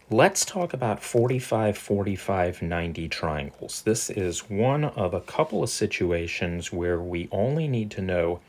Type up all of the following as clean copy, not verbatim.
Let's talk about 45, 45, 90 triangles. This is one of a couple of situations where we only need to know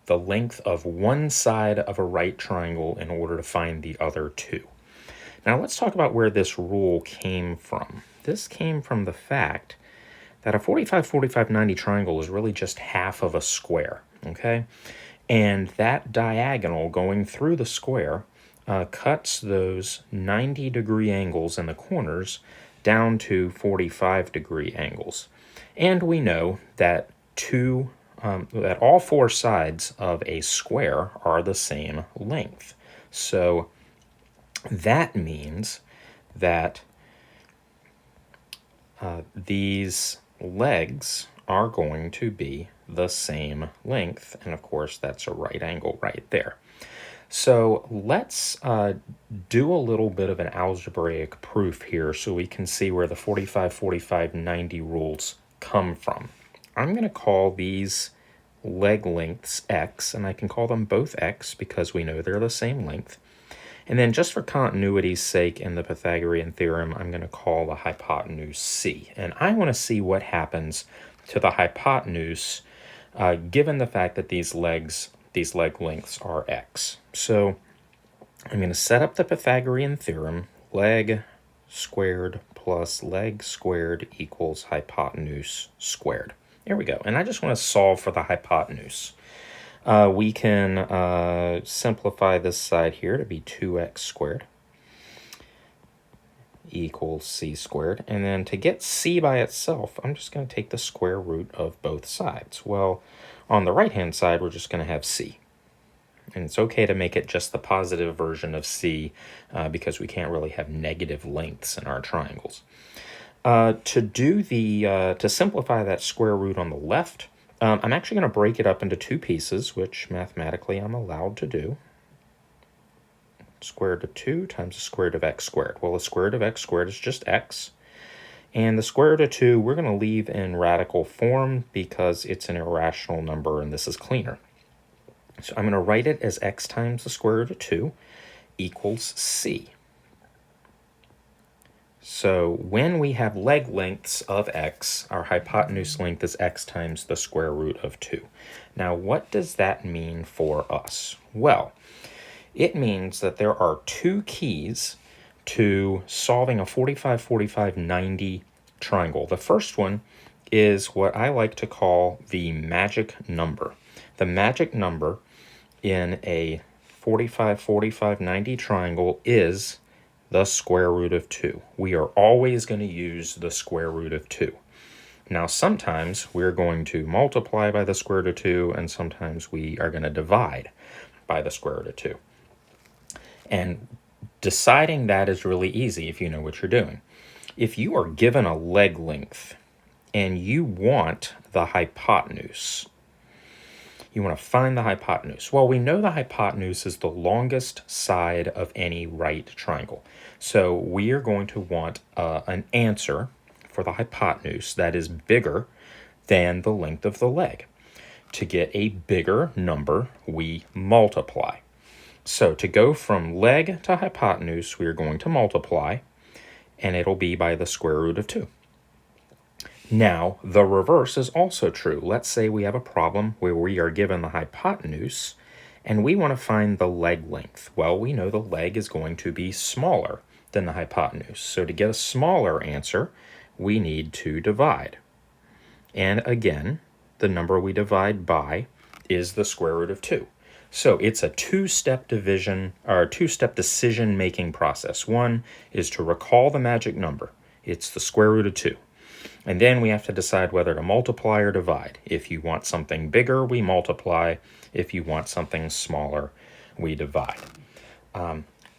the length of one side of a right triangle in order to find the other two. Now let's talk about where this rule came from. This came from the fact that a 45, 45, 90 triangle is really just half of a square, okay? And that diagonal going through the square cuts those 90-degree angles in the corners down to 45-degree angles. And we know that that all four sides of a square are the same length. So that means that these legs are going to be the same length, and of course that's a right angle right there. So let's do a little bit of an algebraic proof here so we can see where the 45, 45, 90 rules come from. I'm going to call these leg lengths x, and I can call them both x because we know they're the same length. And then just for continuity's sake in the Pythagorean theorem, I'm going to call the hypotenuse c. And I want to see what happens to the hypotenuse given the fact that these leg lengths are x. So I'm going to set up the Pythagorean theorem. Leg squared plus leg squared equals hypotenuse squared. There we go. And I just want to solve for the hypotenuse. We can simplify this side here to be 2x squared equals c squared. And then to get c by itself, I'm just going to take the square root of both sides. Well, on the right-hand side, we're just going to have c. And it's okay to make it just the positive version of c because we can't really have negative lengths in our triangles. To simplify that square root on the left, I'm actually going to break it up into two pieces, which mathematically I'm allowed to do. Square root of 2 times the square root of x squared. Well, the square root of x squared is just x. And the square root of 2, we're going to leave in radical form because it's an irrational number and this is cleaner. So I'm going to write it as x times the square root of 2 equals c. So when we have leg lengths of x, our hypotenuse length is x times the square root of 2. Now, what does that mean for us? Well, it means that there are two keys to solving a 45, 45, 90 triangle. The first one is what I like to call the magic number. The magic number in a 45, 45, 90 triangle is the square root of 2. We are always going to use the square root of 2. Now, sometimes we're going to multiply by the square root of 2, and sometimes we are going to divide by the square root of 2. And deciding that is really easy if you know what you're doing. If you are given a leg length and you want the hypotenuse, you want to find the hypotenuse. Well, we know the hypotenuse is the longest side of any right triangle. So we are going to want an answer for the hypotenuse that is bigger than the length of the leg. To get a bigger number, we multiply. So to go from leg to hypotenuse, we are going to multiply, and it'll be by the square root of 2. Now, the reverse is also true. Let's say we have a problem where we are given the hypotenuse, and we want to find the leg length. Well, we know the leg is going to be smaller than the hypotenuse. So to get a smaller answer, we need to divide. And again, the number we divide by is the square root of 2. So it's a two-step division or two-step decision-making process. One is to recall the magic number. It's the square root of 2. And then we have to decide whether to multiply or divide. If you want something bigger, we multiply. If you want something smaller, we divide.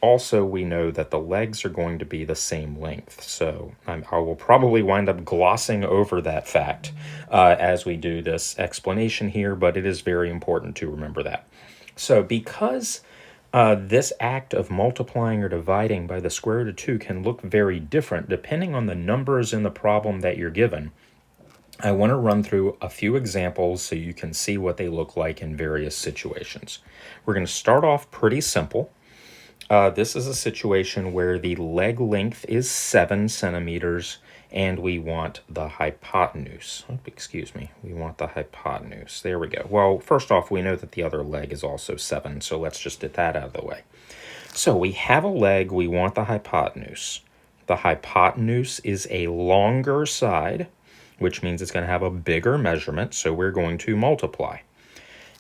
Also, we know that the legs are going to be the same length. So I will probably wind up glossing over that fact as we do this explanation here, but it is very important to remember that. So because this act of multiplying or dividing by the square root of 2 can look very different depending on the numbers in the problem that you're given, I want to run through a few examples so you can see what they look like in various situations. We're going to start off pretty simple. This is a situation where the leg length is 7 centimeters and we want the hypotenuse. Oh, excuse me, we want the hypotenuse. There we go. Well, first off, we know that the other leg is also 7, so let's just get that out of the way. So we have a leg, we want the hypotenuse. The hypotenuse is a longer side, which means it's going to have a bigger measurement, so we're going to multiply.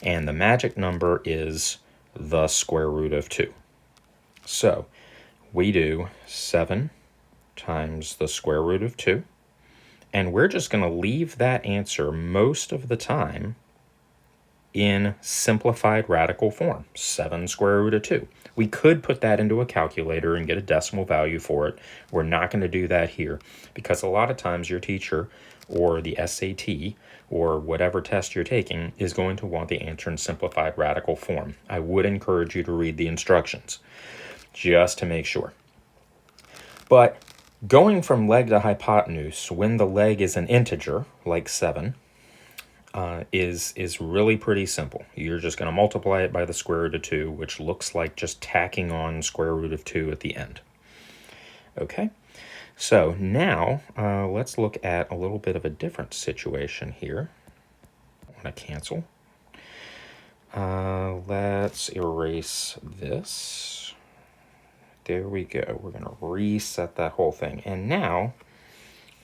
And the magic number is the square root of 2. So we do 7 times the square root of 2, and we're just going to leave that answer most of the time in simplified radical form, 7 square root of 2. We could put that into a calculator and get a decimal value for it. We're not going to do that here because a lot of times your teacher or the SAT or whatever test you're taking is going to want the answer in simplified radical form. I would encourage you to read the instructions just to make sure. But going from leg to hypotenuse when the leg is an integer, like 7, is really pretty simple. You're just going to multiply it by the square root of 2, which looks like just tacking on square root of 2 at the end. Okay, so now let's look at a little bit of a different situation here. I want to cancel. Let's erase this. There we go. We're going to reset that whole thing. And now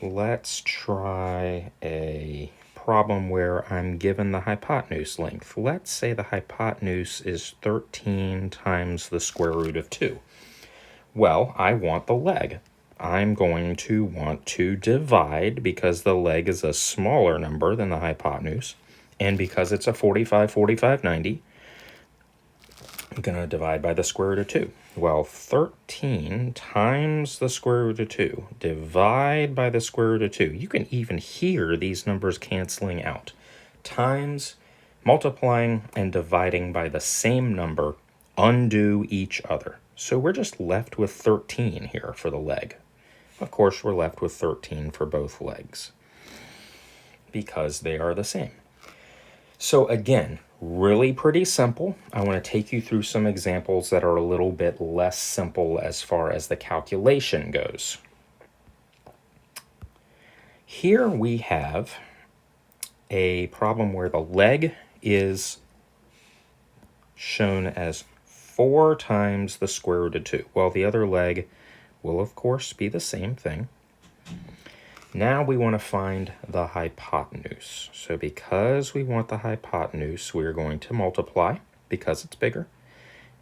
let's try a problem where I'm given the hypotenuse length. Let's say the hypotenuse is 13 times the square root of 2. Well, I want the leg. I'm going to want to divide because the leg is a smaller number than the hypotenuse, and because it's a 45, 45, 90, I'm going to divide by the square root of 2. Well, 13 times the square root of 2, divide by the square root of 2. You can even hear these numbers canceling out. Times, multiplying, and dividing by the same number undo each other. So we're just left with 13 here for the leg. Of course, we're left with 13 for both legs because they are the same. So again, really pretty simple. I want to take you through some examples that are a little bit less simple as far as the calculation goes. Here we have a problem where the leg is shown as 4 times the square root of 2. Well, the other leg will, of course, be the same thing. Now we want to find the hypotenuse. So because we want the hypotenuse, we're going to multiply because it's bigger.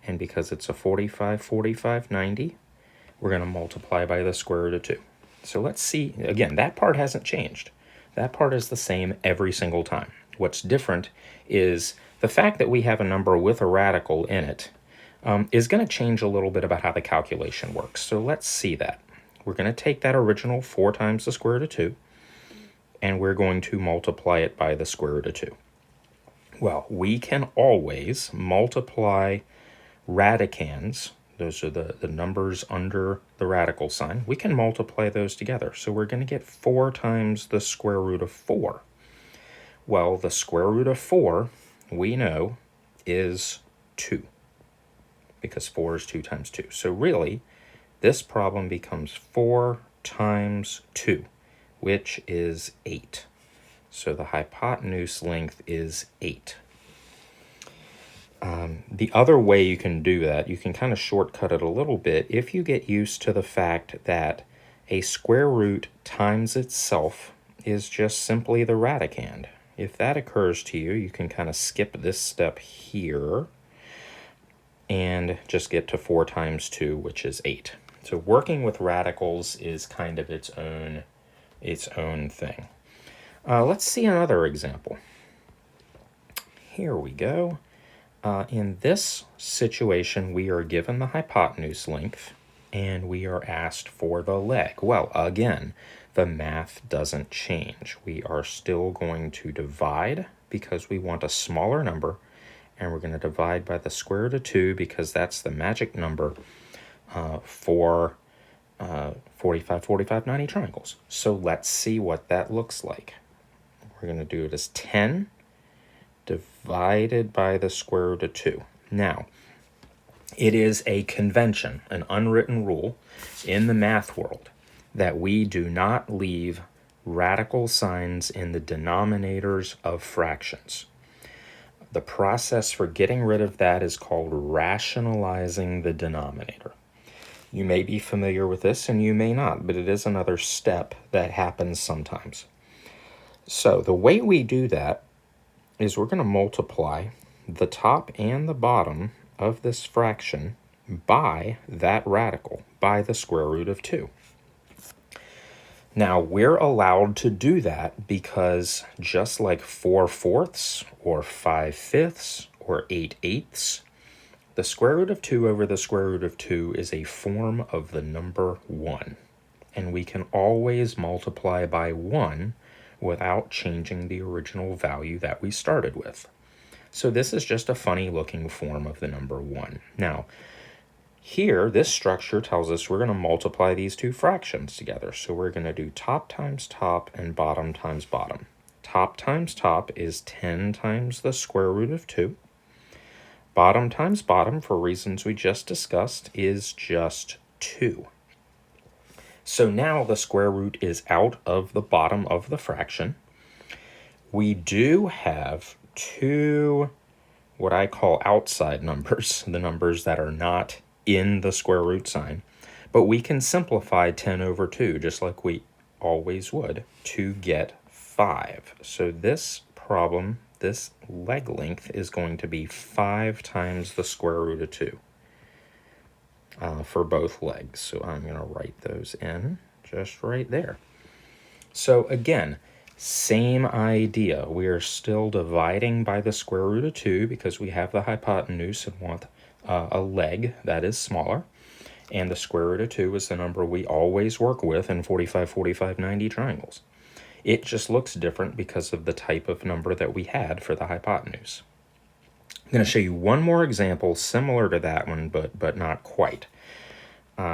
And because it's a 45, 45, 90, we're going to multiply by the square root of 2. So let's see. Again, that part hasn't changed. That part is the same every single time. What's different is the fact that we have a number with a radical in it is going to change a little bit about how the calculation works. So let's see that. We're going to take that original 4 times the square root of 2, and we're going to multiply it by the square root of 2. Well, we can always multiply radicands. Those are the numbers under the radical sign. We can multiply those together. So we're going to get 4 times the square root of 4. Well, the square root of 4, we know, is 2, because 4 is 2 times 2. So really, this problem becomes 4 times 2, which is 8. So the hypotenuse length is 8. The other way you can do that, you can kind of shortcut it a little bit if you get used to the fact that a square root times itself is just simply the radicand. If that occurs to you, you can kind of skip this step here and just get to 4 times 2, which is 8. So working with radicals is kind of its own thing. Let's see another example. Here we go. In this situation, we are given the hypotenuse length, and we are asked for the leg. Well, again, the math doesn't change. We are still going to divide because we want a smaller number, and we're going to divide by the square root of 2 because that's the magic number for 45, 45, 90 triangles. So let's see what that looks like. We're going to do it as 10 divided by the square root of 2. Now, It is a convention, an unwritten rule in the math world that we do not leave radical signs in the denominators of fractions. The process for getting rid of that is called rationalizing the denominator. You may be familiar with this and you may not, but it is another step that happens sometimes. So the way we do that is we're going to multiply the top and the bottom of this fraction by that radical, by the square root of 2. Now, we're allowed to do that because just like 4/4 or 5/5 or 8/8, the square root of 2 over the square root of 2 is a form of the number 1. And we can always multiply by 1 without changing the original value that we started with. So this is just a funny looking form of the number 1. Now, here, this structure tells us we're going to multiply these two fractions together. So we're going to do top times top and bottom times bottom. Top times top is 10 times the square root of 2. Bottom times bottom, for reasons we just discussed, is just 2. So now the square root is out of the bottom of the fraction. We do have two what I call outside numbers, the numbers that are not in the square root sign, but we can simplify 10 over 2 just like we always would to get 5. So this problem, this leg length is going to be 5 times the square root of 2 for both legs. So I'm going to write those in just right there. So again, same idea. We are still dividing by the square root of 2 because we have the hypotenuse and want a leg that is smaller. And the square root of 2 is the number we always work with in 45, 45, 90 triangles. It just looks different because of the type of number that we had for the hypotenuse. I'm going to show you one more example similar to that one, but not quite.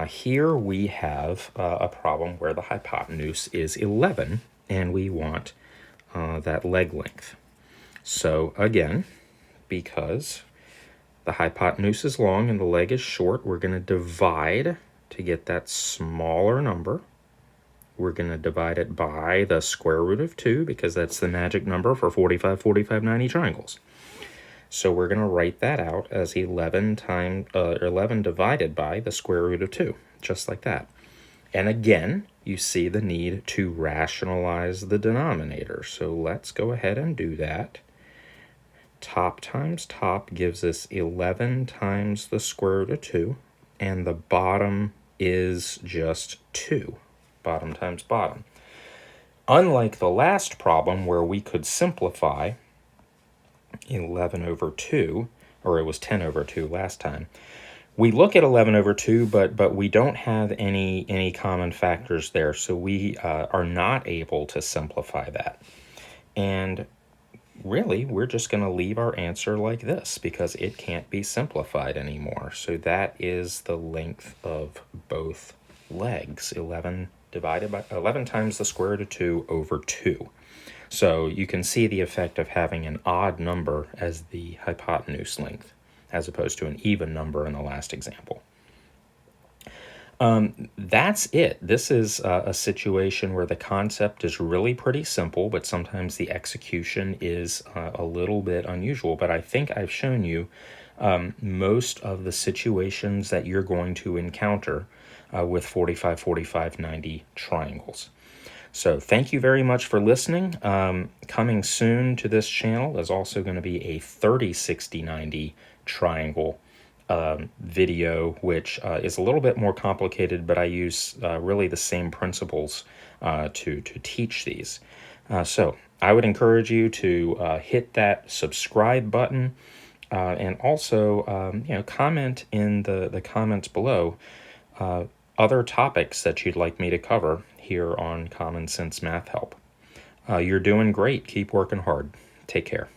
Here we have a problem where the hypotenuse is 11, and we want that leg length. So again, because the hypotenuse is long and the leg is short, we're going to divide to get that smaller number. We're going to divide it by the square root of 2 because that's the magic number for 45, 45, 90 triangles. So we're going to write that out as 11 divided by the square root of 2, just like that. And again, you see the need to rationalize the denominator. So let's go ahead and do that. Top times top gives us 11 times the square root of 2, and the bottom is just 2. Bottom times bottom. Unlike the last problem where we could simplify 11 over 2, or it was 10 over 2 last time, we look at 11 over 2, but we don't have any common factors there, so we are not able to simplify that. And really, we're just going to leave our answer like this because it can't be simplified anymore. So that is the length of both legs, 11 times the square root of 2 over 2. So you can see the effect of having an odd number as the hypotenuse length, as opposed to an even number in the last example. That's it. This is a situation where the concept is really pretty simple, but sometimes the execution is a little bit unusual. But I think I've shown you most of the situations that you're going to encounter with 45, 45, 90 triangles. So thank you very much for listening. Coming soon to this channel is also going to be a 30, 60, 90 triangle video, which is a little bit more complicated, but I use really the same principles to teach these. So I would encourage you to hit that subscribe button and also comment in the comments below other topics that you'd like me to cover here on Common Sense Math Help. You're doing great. Keep working hard. Take care.